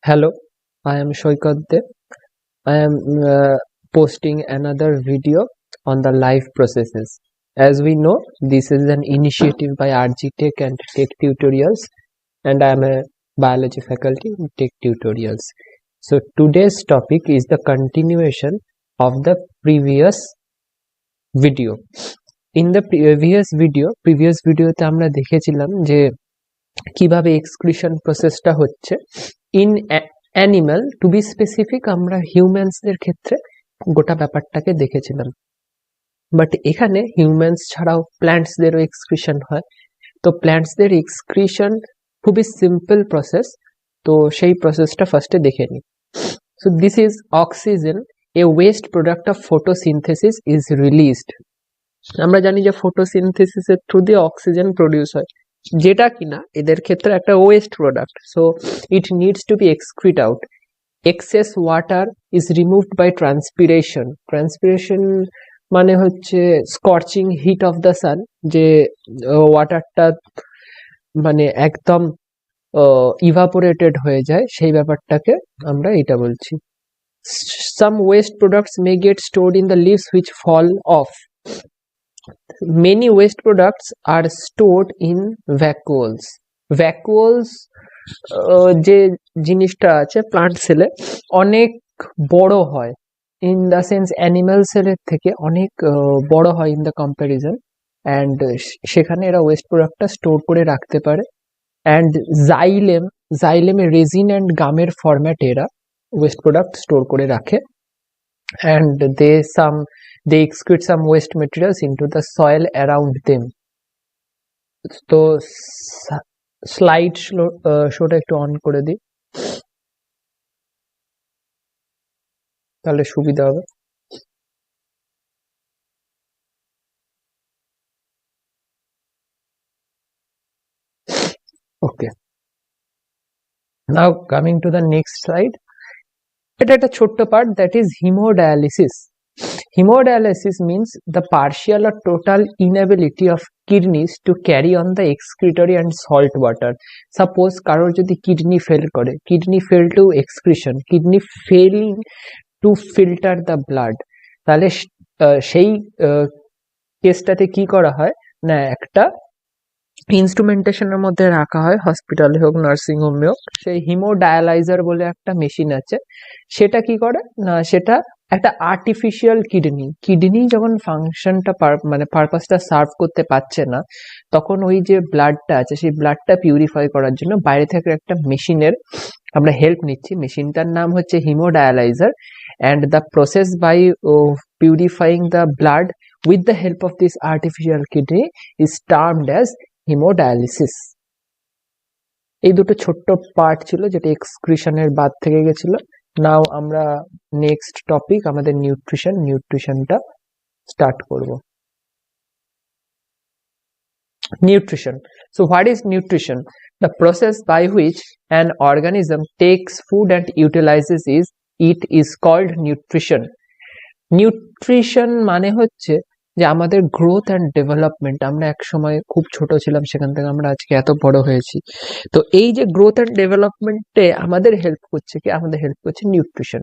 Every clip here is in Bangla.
Hello, I am Shoikat De. I am posting another video on the life processes. As we know, this is an initiative by RG Tech and Tech Tutorials, and I am a biology faculty in Tech Tutorials. So today's topic is the continuation of the previous video. In the previous ভিডিওতে আমরা দেখেছিলাম যে কিভাবে এক্সক্রিশন প্রসেসটা হচ্ছে in animal, to be specific আমরা হিউম্যানসদের ক্ষেত্রে গোটা ব্যাপারটাকে দেখেছিলাম। বাট এখানে হিউম্যানস ছাড়াও প্ল্যান্টসদেরও এক্সক্রিশন হয়। তো প্ল্যান্টসদের এক্সক্রিশন খুবই সিম্পল প্রসেস, তো সেই প্রসেসটা ফার্স্টে দেখে নিই। So this is oxygen, a waste product of photosynthesis is released. আমরা জানি যে ফটোসিনথেসিসের থ্রু দিয়ে অক্সিজেন প্রডিউস হয়, যেটা কিনা এদের ক্ষেত্রে একটা waste product. So it needs to be excrete out. Excess water is removed by transpiration. Transpiration মানে হচ্ছে scorching heat of the sun, যে ওয়াটারটা মানে একদম ইভাপোরেটেড হয়ে যায়, সেই ব্যাপারটাকে আমরা এটা বলছি। Some waste products may get stored in the leaves which fall off. Many waste products are stored in vacuoles. Vacuoles যে জিনিসটা আছে প্লান্ট সেলে অনেক বড় হয়, ইন দ্য সেন্স অ্যানিমাল সেলের থেকে অনেক বড় হয় ইন দ্য কম্প্যারিজন, অ্যান্ড সেখানে এরা ওয়েস্ট প্রোডাক্টটা স্টোর করে রাখতে পারে। অ্যান্ড জাইলেমে রেজিন অ্যান্ড গামের ফরম্যাটে এরা ওয়েস্ট প্রোডাক্ট স্টোর করে রাখে। And they excrete some waste materials into the soil around them. তো স্লাইড শোটা একটু অন করে দিই, তাহলে সুবিধা হবে। Okay, now coming to the next slide. এটা একটা ছোট্ট part, that is hemodialysis. Hemodialysis means the partial or total inability of kidneys to carry on the excretory and salt water. Suppose কারোর যদি কিডনি ফেল করে, kidney fail to excretion, kidney failing to filter the blood, তাহলে সেই কেসটাতে কি করা হয় না, একটা ইনস্ট্রুমেন্টেশনের মধ্যে রাখা হয়, হসপিটালে হোক নার্সিং হোমে হোক। সেই হিমোডায়ালাইজার বলে একটা মেশিন আছে, সেটা কি করে না, সেটা একটা আর্টিফিশিয়াল কিডনি যখন ফাংশনটা মানে পারপাসটা সার্ভ করতে পারছে না, তখন ওই যে ব্লাডটা আছে সেই ব্লাডটা পিউরিফাই করার জন্য বাইরে থেকে একটা মেশিনের আমরা হেল্প নিচ্ছি। মেশিনটার নাম হচ্ছে hemodialyzer, and the process by purifying the blood with the help of this artificial kidney is termed as hemodialysis. এই দুটো ছোট্ট পার্ট ছিল যেটা এক্সক্রিশনের বাদ থেকে গেছিল। নাও আমরা নেক্সট টপিক আমাদের নিউট্রিশনটা স্টার্ট করব। Nutrition. So what is nutrition? The process by which an organism takes food and utilizes it is called nutrition. Nutrition মানে হচ্ছে যে আমাদের গ্রোথ অ্যান্ড ডেভেলপমেন্ট। আমরা এক সময় খুব ছোট ছিলাম, সেখান থেকে আমরা আজকে এত বড় হয়েছি। তো এই যে গ্রোথ অ্যান্ড ডেভেলপমেন্টে আমাদের হেল্প করছে কি, আমাদের হেল্প করছে নিউট্রিশন।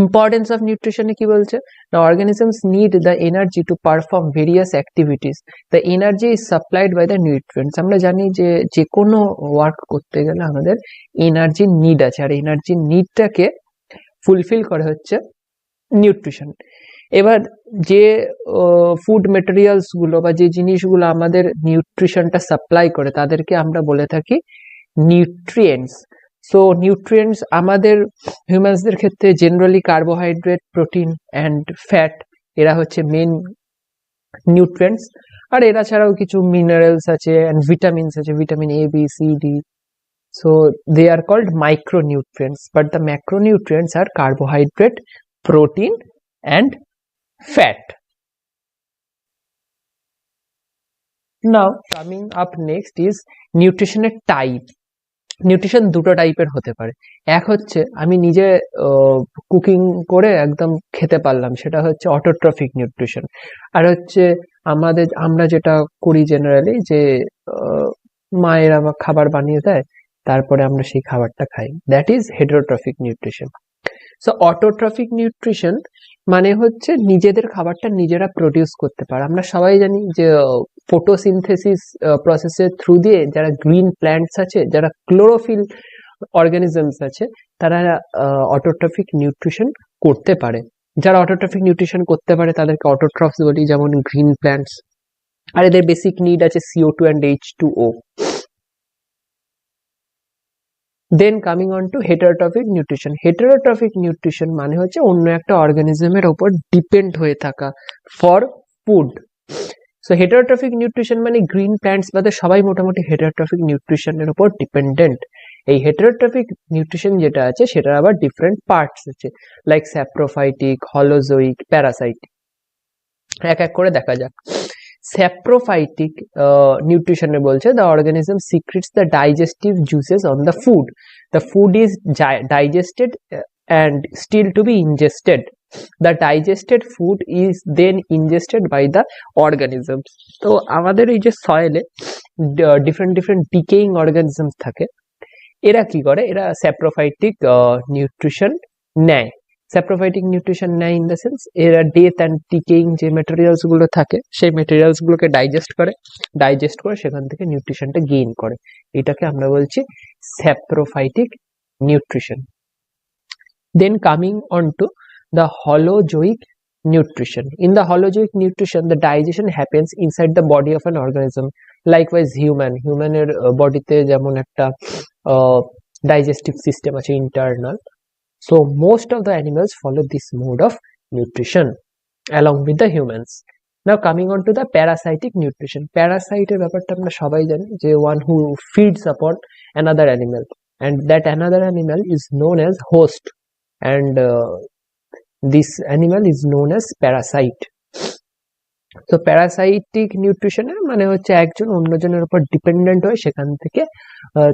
ইম্পর্টেন্স অফ নিউট্রিশনে কি বলছে না, organisms need the energy to perform various activities, the energy is supplied by the nutrients. আমরা জানি যে কোনো ওয়ার্ক করতে গেলে আমাদের এনার্জির নিড আছে, আর এনার্জির নিডটাকে ফুলফিল করে হচ্ছে নিউট্রিশন। এবার যে ফুড মেটেরিয়ালস গুলো বা যে জিনিসগুলো আমাদের নিউট্রিশনটা সাপ্লাই করে তাদেরকে আমরা বলে থাকি নিউট্রিয়েন্টস। সো নিউট্রিয়েন্টস আমাদের হিউম্যানসদের ক্ষেত্রে generally carbohydrate, protein and fat, এরা হচ্ছে মেন নিউট্রিয়েন্টস। আর এরা ছাড়াও কিছু মিনারেলস আছে অ্যান্ড ভিটামিনস আছে, vitamin A, B, C, D. So they are called micronutrients, but the macronutrients are carbohydrate, protein and fat. Now coming up next is nutrition type. Nutrition দুটো টাইপের হতে পারে। এক হচ্ছে আমি নিজে কুকিং করে একদম খেতে পারলাম, সেটা হচ্ছে অটোট্রফিক নিউট্রিশন। আর হচ্ছে আমরা যেটা করি জেনারেলি, যে মায়েরা খাবার বানিয়ে দেয়, তারপরে আমরা সেই খাবারটা খাই, that is heterotrophic nutrition. So autotrophic nutrition মানে হচ্ছে নিজেদের খাবারটা নিজেরা প্রডিউস করতে পারে। আমরা সবাই জানি যে ফটোসিনথেসিস প্রসেসের থ্রু দিয়ে যারা গ্রিন প্ল্যান্টস আছে, যারা ক্লোরোফিল অর্গানিজমস আছে, তারা অটোট্রফিক নিউট্রিশন করতে পারে। যারা অটোট্রফিক নিউট্রিশন করতে পারে তাদেরকে অটোট্রফস বলি, যেমন গ্রিন প্ল্যান্টস। আর এদের বেসিক নিড আছে CO2 and H2O। Then coming on to heterotrophic nutrition. Heterotrophic nutrition মানে হচ্ছে অন্য একটা অর্গানিজমের ওপর ডিপেন্ড হয়ে থাকা for food. So heterotrophic nutrition মানে গ্রিন প্ল্যান্টস বাদে সবাই মোটামুটি হেটারোট্রফিক নিউট্রিশনের উপর ডিপেন্ডেন্ট। এই হেটারোট্রফিক নিউট্রিশন যেটা আছে সেটার আবার ডিফারেন্ট পার্টস আছে, লাইক স্যাপ্রোফাইটিক, হলোজোইক, প্যারাসাইটিক। এক এক করে দেখা যাক। স্যাপ্রোফাইটিক নিউট্রিশনে বলছে the organism secretes the digestive juices on the food. The food is digested and still to be ingested. The digested food is then ingested by the organisms. তো আমাদের এই যে সয়েলে ডিফারেন্ট ডিফারেন্ট ডিকেইং অর্গানিজমস থাকে, এরা কি করে, এরা স্যাপ্রোফাইটিক নিউট্রিশন নেয়। স্যাপ্রোফাইটিক নিউট্রিশন নেয় ইন দ্য সেন্স এরা ডেথ অ্যান্ড ডিকেইং যে মেটেরিয়ালস গুলো থাকে সেই মেটেরিয়ালস গুলোকে ডাইজেস্ট করে সেখান থেকে নিউট্রিশনটা গেইন করে। এটাকে আমরা বলছি স্যাপ্রোফাইটিক নিউট্রিশন। Then coming on to the holozoic nutrition. In the holozoic nutrition, the digestion happens inside the body of an organism. Likewise, human এর বডিতে যেমন একটা digestive system আছে internal. So most of the animals follow this mode of nutrition along with the humans. Now coming on to the parasitic nutrition. Parasite এর ব্যাপারটা আমরা সবাই জানি, যে one who feeds upon another animal, and that another animal is known as host, and this animal is known as parasite. তো প্যারাসাইটিক নিউট্রিশন মানে হচ্ছে একজন অন্যজনের উপর ডিপেন্ডেন্ট হয়ে সেখান থেকে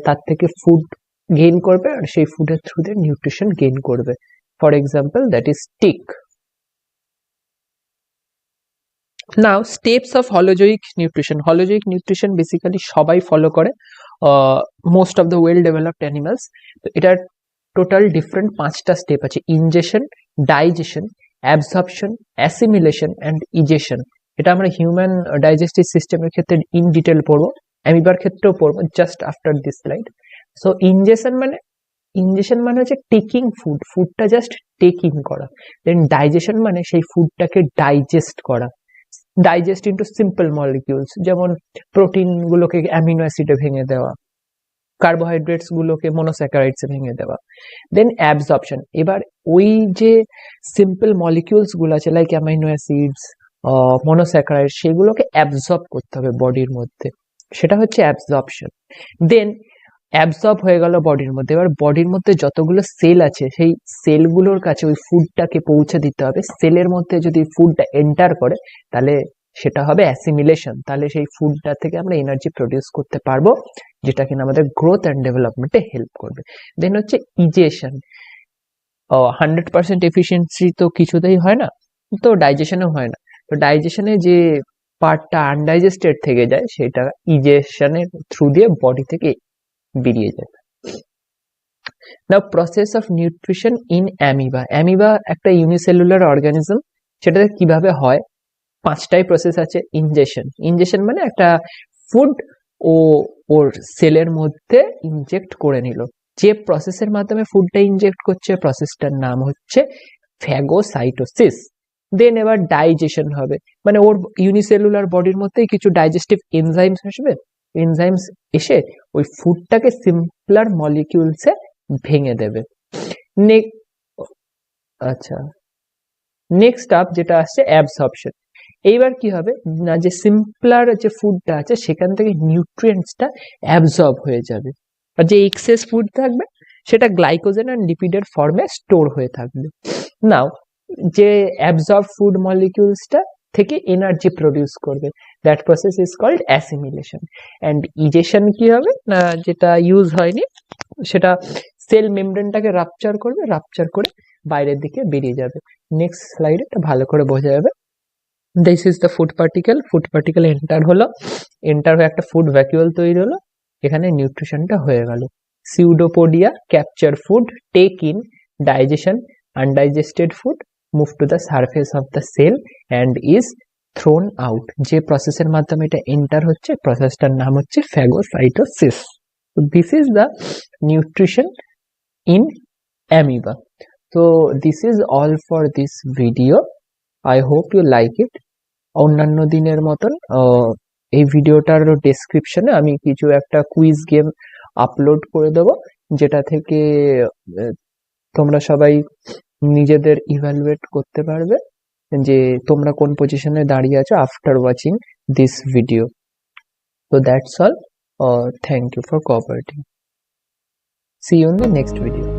তার থেকে ফুড গেইন করবে, আর সেই ফুডের থ্রু দিয়ে নিউট্রিশন গেইন করবে। For example that is tick. Now steps of holozoic nutrition. Holozoic nutrition basically সবাই ফলো করে, most of the well developed animals. তো এটার টোটাল ডিফারেন্ট 5টা স্টেপ আছে: ingestion, digestion, absorption, assimilation and egestion. এটা আমরা হিউম্যান ডাইজেস্টিভ সিস্টেমের ক্ষেত্রে ইন ডিটেল পড়বো, অ্যামিবার ক্ষেত্রেও পড়বো just after this slide. So ingestion মানে হচ্ছে টেকিং ফুডটা জাস্ট টেকিং করা। দেন ডাইজেশন মানে সেই ফুডটাকে ডাইজেস্ট করা, ডাইজেস্ট ইন্টু সিম্পল মলিকিউলস, যেমন প্রোটিন গুলোকে অ্যামিনো অ্যাসিডে ভেঙে দেওয়া, কার্বোহাইড্রেটস গুলোকে মনোস্যাকারাইডস এ ভেঙে দেওয়া। দেন অ্যাবজর্পশন, এবার ওই যে সিম্পল মলিকিউলস গুলো আছে লাইক অ্যামাইনো অ্যাসিডস, মনোস্যাকারাইড, সেগুলোকে অ্যাবজর্ব করতে হবে বডির মধ্যে, সেটা হচ্ছে অ্যাবজর্পশন। দেন অ্যাবজর্ব হয়ে গেল বডির মধ্যে, এবার বডির মধ্যে যতগুলো সেল আছে সেই সেলগুলোর কাছে ওই ফুডটাকে পৌঁছে দিতে হবে। সেলের মধ্যে যদি ফুডটা এন্টার করে তাহলে সেটা হবে অ্যাসিমিলেশন, তাহলে সেই ফুডটা থেকে আমরা এনার্জি প্রডিউস করতে পারবো, যেটা কিনা আমাদের গ্রোথ অ্যান্ড ডেভেলপমেন্টে হেল্প করবে। দেন হচ্ছে ইজেশন। 100% এফিসিয়েন্সি তো কিছুতেই হয় না, তো ডাইজেশনেও হয় না। তো ডাইজেশনে যে পার্টটা আনডাইজেস্টেড থেকে যায় সেটা ইজেশনের থ্রু দিয়ে বডি থেকে বেরিয়ে যায়। Now process of nutrition in amoeba. Amoeba একটা ইউনিসেলুলার অর্গানিজম, সেটাতে কিভাবে হয় 5টাই প্রসেস আছে। ইনজেশন মানে একটা ফুড ও ওর সেলের মধ্যে ইনজেক্ট করে নিল। যে প্রসেসের মাধ্যমে ফুডটা ইনজেক্ট করছে প্রসেসটার নাম হচ্ছে ফ্যাগোসাইটোসিস। দেন এবার ডাইজেশন হবে, মানে ওর ইউনিসেলুলার বডির মধ্যেই কিছু ডাইজেস্টিভ এনজাইমস আসবে, এনজাইমস এসে ওই ফুডটাকে সিম্পলার মলিকিউলসে ভেঙে দেবে। নেক্সট আপ যেটা আসছে অ্যাবসর্পশন। এইবার কি হবে না, যে সিম্পলার যে ফুডটা আছে সেখান থেকে নিউট্রিয়েন্টসটা অ্যাবজর্ব হয়ে যাবে, আর যে এক্সেস ফুড থাকবে সেটা গ্লাইকোজেন আর লিপিডের ফর্মে স্টোর হয়ে থাকবে। নাও যে অ্যাবজর্ব ফুড মলিকিউলসটা থেকে এনার্জি প্রডিউস করবে, that process is called assimilation. And egestion কি হবে না, যেটা ইউজ হয়নি সেটা সেল মেমব্রেনটাকে রাপচার করবে, রাপচার করে বাইরের দিকে বেরিয়ে যাবে। নেক্সট স্লাইডে এটা ভালো করে বোঝা যাবে। This is the food particle enter হয়ে একটা ফুড ভ্যাকুয়াল তৈরি হলো, এখানে নিউট্রিশনটা হয়ে গেল। pseudopodia capture food, take in digestion undigested food, move to the surface of the cell and is thrown out. যে প্রসেসের মাধ্যমে এটা এন্টার হচ্ছে প্রসেসটার নাম হচ্ছে phagocytosis. So this is the nutrition in amoeba. So this is all for this video. I hope you like it. অন্যান্য দিনের মতন এই ভিডিওটার ডেসক্রিপশনে আমি কিছু একটা কুইজ গেম আপলোড করে দেবো, যেটা থেকে তোমরা সবাই নিজেদের ইভ্যালুয়েট করতে পারবে যে তোমরা কোন পজিশনে দাঁড়িয়ে আছো after watching this video. So that's all. Thank you for cooperating. See you in the next video.